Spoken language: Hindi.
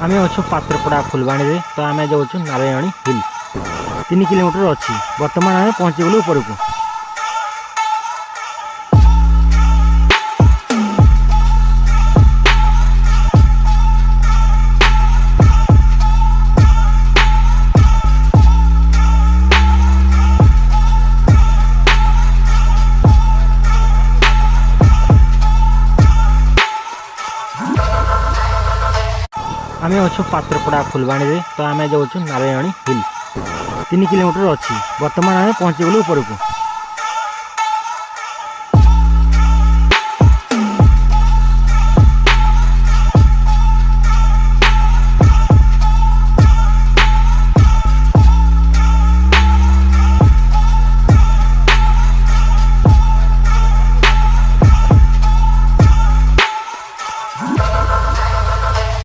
आम अच्छु पात्रपड़ा फुलवाणी रे तो आम जाऊँ नारायणी हिल 3 किलोमीटर अच्छी बर्तमान आम पहुँचीगलु ऊपर को। आम अच्छु पात्रपड़ा फुलवाणी रे तो आम जाऊँ नारायणी हिल 3 किलोमीटर अच्छी बर्तमान आम पहुँचीगलु ऊपर को।